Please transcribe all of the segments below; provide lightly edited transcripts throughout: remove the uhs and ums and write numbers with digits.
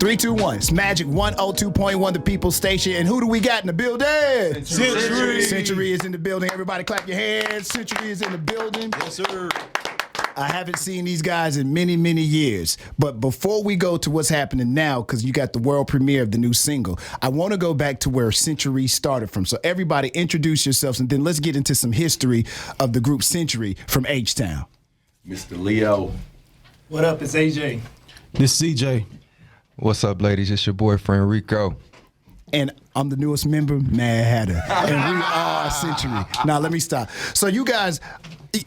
3, 2, 1. It's Magic 102.1, the People's Station. And who do we got in the building? Sentury. Sentury is in the building. Everybody clap your hands. Sentury is in the building. Yes, sir. I haven't seen these guys in many, many years. But before we go to what's happening now, because you got the world premiere of the new single, I want to go back to where Sentury started from. So everybody introduce yourselves, and then let's get into some history of the group Sentury from H-Town. Mr. Leo. What up? It's AJ. This is CJ. What's up, ladies? It's your boyfriend, Rico. And I'm the newest member, Madd Hatta. And we are Sentury. Now, let me stop. So you guys,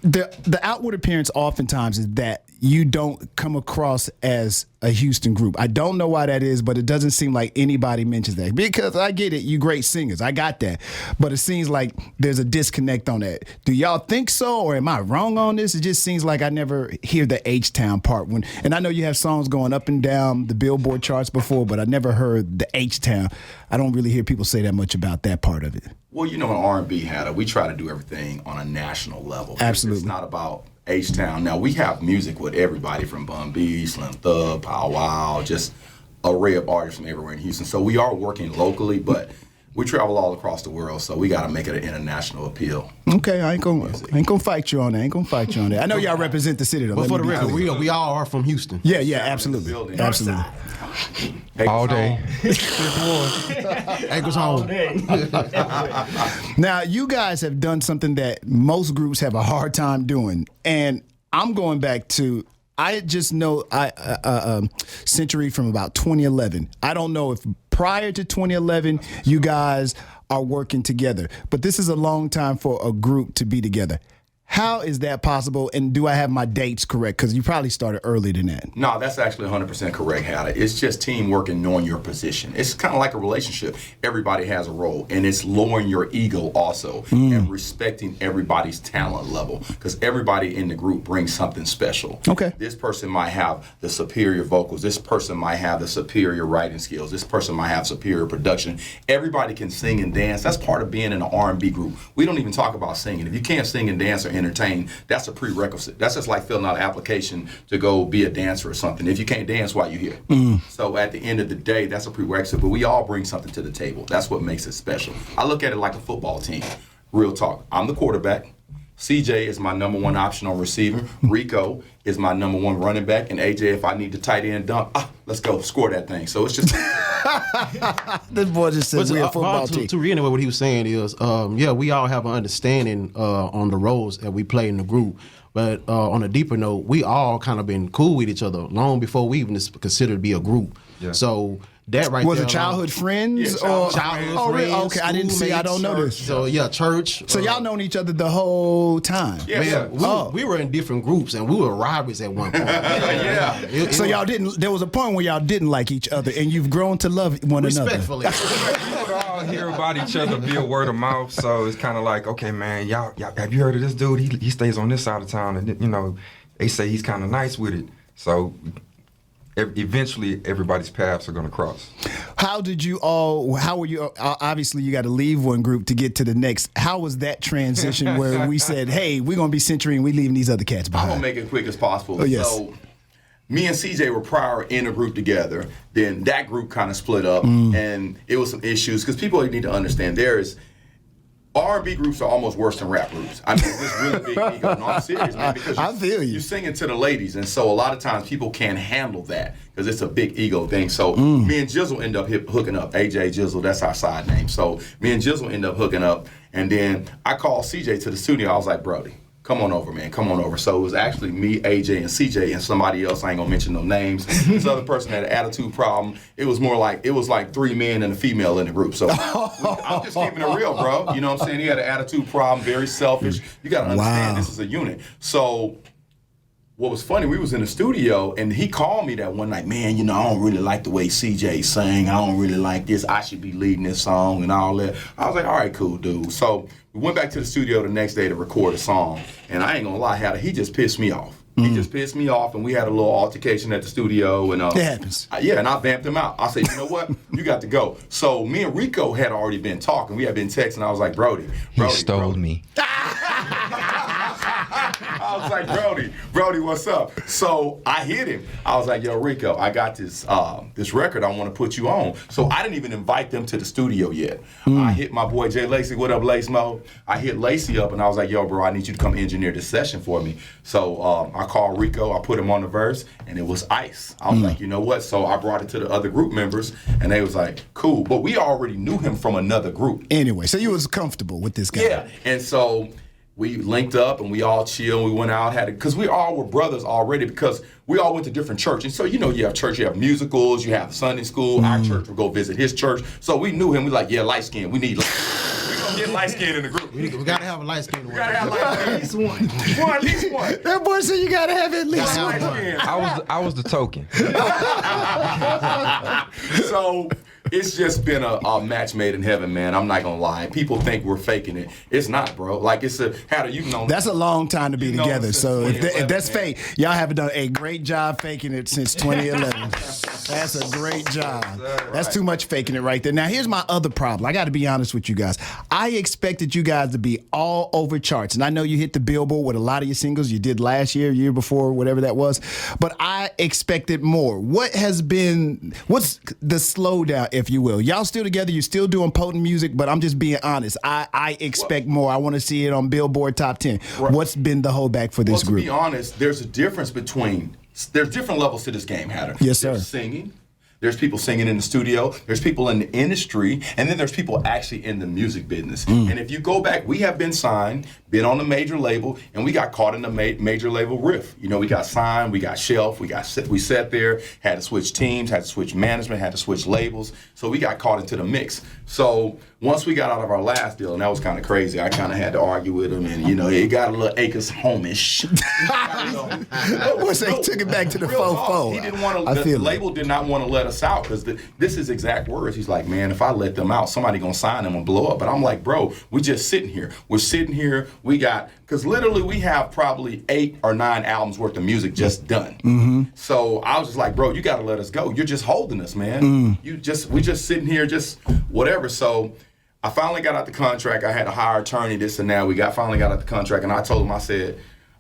the outward appearance oftentimes is that you don't come across as a Houston group. I don't know why that is, but it doesn't seem like anybody mentions that. Because I get it, you great singers. I got that. But it seems like there's a disconnect on that. Do y'all think so, or am I wrong on this? It just seems like I never hear the H-Town part. And I know you have songs going up and down the Billboard charts before, but I never heard the H-Town. I don't really hear people say that much about that part of it. Well, you know, in R&B, Hatta, we try to do everything on a national level. Absolutely. It's not about H-Town. Now, we have music with everybody from Bun B, Slim Thug, Pow Wow, just an array of artists from everywhere in Houston. So we are working locally, but we travel all across the world, so we got to make it an international appeal. Okay, I ain't gonna fight you on that. I know y'all represent the city, though. But for the record, we all are from Houston. Yeah, absolutely. Absolutely. All day. Ankles home. Now, you guys have done something that most groups have a hard time doing, and I'm going back to, I just know Sentury from about 2011. I don't know if prior to 2011 you guys are working together, but this is a long time for a group to be together. How is that possible, and do I have my dates correct? Because you probably started earlier than that. No, that's actually 100% correct, Hatta. It's just teamwork and knowing your position. It's kind of like a relationship. Everybody has a role, and it's lowering your ego also and respecting everybody's talent level, because everybody in the group brings something special. Okay. This person might have the superior vocals. This person might have the superior writing skills. This person might have superior production. Everybody can sing and dance. That's part of being in an R&B group. We don't even talk about singing. If you can't sing and dance or entertain, that's a prerequisite. That's just like filling out an application to go be a dancer or something. If you can't dance, why you here? So at the end of the day, that's a prerequisite, but we all bring something to the table. That's what makes it special. I look at it like a football team. Real talk. I'm the quarterback. CJ is my number one option on receiver. Rico is my number one running back. And AJ, if I need to tight end dunk, let's go, score that thing. So it's just... This boy just said we're a football team. To reiterate what he was saying is, we all have an understanding on the roles that we play in the group. But on a deeper note, we all kind of been cool with each other long before we even considered to be a group. Yeah. So that right was there, it childhood friends? Yeah, childhood friends. Okay, I didn't see. I don't know this. So yeah, church. So y'all known each other the whole time. Yeah. We were in different groups and we were rivals at one point. So y'all didn't. There was a point where y'all didn't like each other, and you've grown to love one another. Respectfully. We all hear about each other via word of mouth, so it's kind of like, okay, man, y'all have you heard of this dude? He stays on this side of town, and they say he's kind of nice with it. So eventually, everybody's paths are going to cross. How were you, obviously you got to leave one group to get to the next. How was that transition where we said, hey, we're going to be Sentury and we leaving these other cats behind? I'm going to make it quick as possible. Oh, yes. So me and CJ were prior in a group together. Then that group kind of split up, and it was some issues, because people need to understand R&B groups are almost worse than rap groups. I mean, it's really big ego. No, I'm serious, man, because I feel you. You're singing to the ladies, and so a lot of times people can't handle that because it's a big ego thing. So me and Jizzle end up hooking up. AJ Jizzle, that's our side name. So me and Jizzle end up hooking up, and then I called CJ to the studio. I was like, Brody, come on over, man. Come on over. So it was actually me, AJ, and CJ, and somebody else. I ain't gonna mention no names. This other person had an attitude problem. It was like 3 men and a female in the group. So I'm just keeping it real, bro. You know what I'm saying? He had an attitude problem, very selfish. You gotta understand this is a unit. So what was funny, we was in the studio, and he called me that one night, man, I don't really like the way CJ sang. I don't really like this. I should be leading this song and all that. I was like, all right, cool, dude. So we went back to the studio the next day to record a song, and I ain't gonna lie, he just pissed me off. He just pissed me off, and we had a little altercation at the studio. And it happens. And I vamped him out. I said, you know what? You got to go. So me and Rico had already been talking. We had been texting. I was like, Brody. He stole me. I was like, Brody, what's up? So I hit him. I was like, yo, Rico, I got this record I want to put you on. So I didn't even invite them to the studio yet. I hit my boy Jay Lacey. What up, Lace Mo? I hit Lacey up and I was like, yo, bro, I need you to come engineer this session for me. So I called Rico. I put him on the verse, and it was ice. I was like, you know what? So I brought it to the other group members, and they was like, cool. But we already knew him from another group. Anyway, so you was comfortable with this guy. Yeah, and so we linked up and we all chilled. We went out, because we all were brothers already, because we all went to different churches. So, you have church, you have musicals, you have Sunday school. Our church would go visit his church. So we knew him. We like, yeah, light skin. We need we gonna get light skin in the group. We gotta have a light skin. We gotta have light skin. At least one. At least one. That boy said you gotta have at least one. I was the token. So it's just been a match made in heaven, man. I'm not gonna lie. People think we're faking it. It's not, bro. Like, it's you've known. That's a long time to be together. So if that's man. fake, y'all have done a great job faking it since 2011. That's a great job. That's too much faking it right there. Now, here's my other problem. I got to be honest with you guys. I expected you guys to be all over charts. And I know you hit the Billboard with a lot of your singles you did last year, year before, whatever that was. But I expected more. What's the slowdown, if you will? Y'all still together. You're still doing potent music, but I'm just being honest. I expect more. I want to see it on Billboard Top 10. Right. What's been the holdback for this group? To be honest, there's a difference between. There's different levels to this game, Hatter. Yes, sir. There's singing. There's people singing in the studio. There's people in the industry. And then there's people actually in the music business. And if you go back, we have been signed, been on the major label, and we got caught in the major label riff. We got signed, we got shelved, we sat there, had to switch teams, had to switch management, had to switch labels. So we got caught into the mix. So once we got out of our last deal, and that was kind of crazy, I kind of had to argue with him, and it got a little Acres homish. Once they took it back to the faux. He didn't want to. The label did not want to let us out, because this is exact words. He's like, man, if I let them out, somebody gonna sign them and blow up. But I'm like, bro, we're just sitting here. We're sitting here. Because literally we have probably 8 or 9 albums worth of music just done. So I was just like, bro, you got to let us go. You're just holding us, man. We just sitting here, just whatever. So I finally got out the contract. I had to hire an attorney, this and that. Finally got out the contract, and I told him, I said,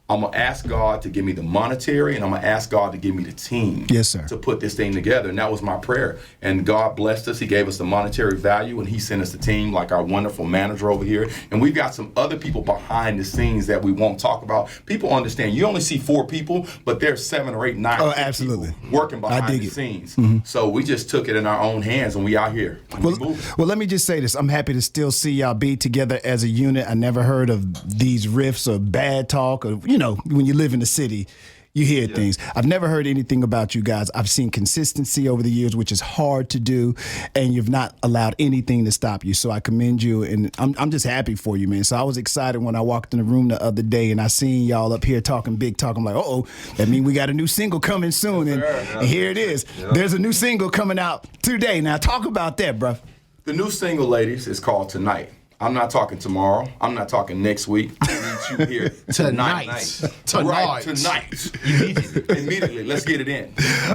I'm going to ask God to give me the monetary, and I'm going to ask God to give me the team. Yes, sir. To put this thing together. And that was my prayer. And God blessed us. He gave us the monetary value, and he sent us the team, like our wonderful manager over here. And we've got some other people behind the scenes that we won't talk about. People understand. You only see 4 people, but there's 7 or 8, 9 absolutely. people working behind the scenes. So we just took it in our own hands, and we out here. Well, let me just say this. I'm happy to still see y'all be together as a unit. I never heard of these riffs or bad talk or, when you live in the city, you hear things. I've never heard anything about you guys. I've seen consistency over the years, which is hard to do, and you've not allowed anything to stop you. So I commend you, and I'm just happy for you, man. So I was excited when I walked in the room the other day, and I seen y'all up here talking big talk. I'm like, that means we got a new single coming soon, and here it is. There's a new single coming out today. Now talk about that, bro. The new single, ladies, is called Tonight. I'm not talking tomorrow. I'm not talking next week. I need you here tonight. Right, tonight. Immediately. Let's get it in.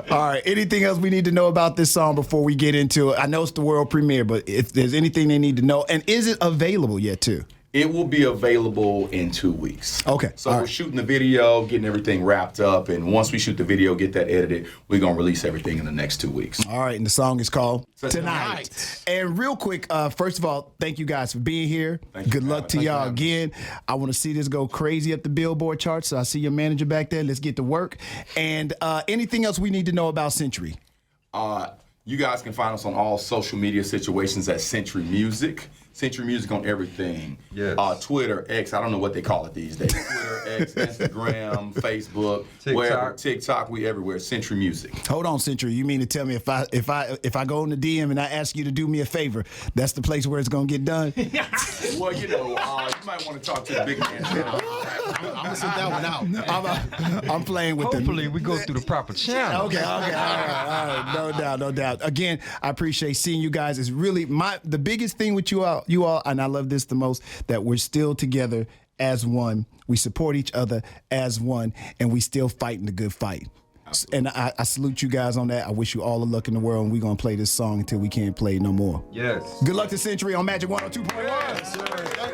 All right. Anything else we need to know about this song before we get into it? I know it's the world premiere, but if there's anything they need to know, and is it available yet too? It will be available in 2 weeks. Okay. So we're shooting the video, getting everything wrapped up, and once we shoot the video, get that edited, we're going to release everything in the next 2 weeks. All right, and the song is called Tonight. And real quick, first of all, thank you guys for being here. Good luck to y'all again. I want to see this go crazy up the Billboard charts, so I see your manager back there. Let's get to work. And anything else we need to know about Sentury? You guys can find us on all social media situations at Sentury Music. Sentury Music on everything. Yes. Twitter, X, I don't know what they call it these days. Twitter, X, Instagram, Facebook, wherever, TikTok, we everywhere. Sentury Music. Hold on, Sentury. You mean to tell me if I go in the DM and I ask you to do me a favor, that's the place where it's gonna get done? Well, you might want to talk to the big man. I'm gonna sit that one out. I'm playing with them. Hopefully we go through the proper channel. Okay, all right. No doubt. Again, I appreciate seeing you guys. It's really the biggest thing with you all, and I love this the most, that we're still together as one. We support each other as one, and we still fighting the good fight. Absolutely. And I salute you guys on that. I wish you all the luck in the world, and we're going to play this song until we can't play it no more. Yes. Good luck to Sentury on Magic 102.1. Yes, sir.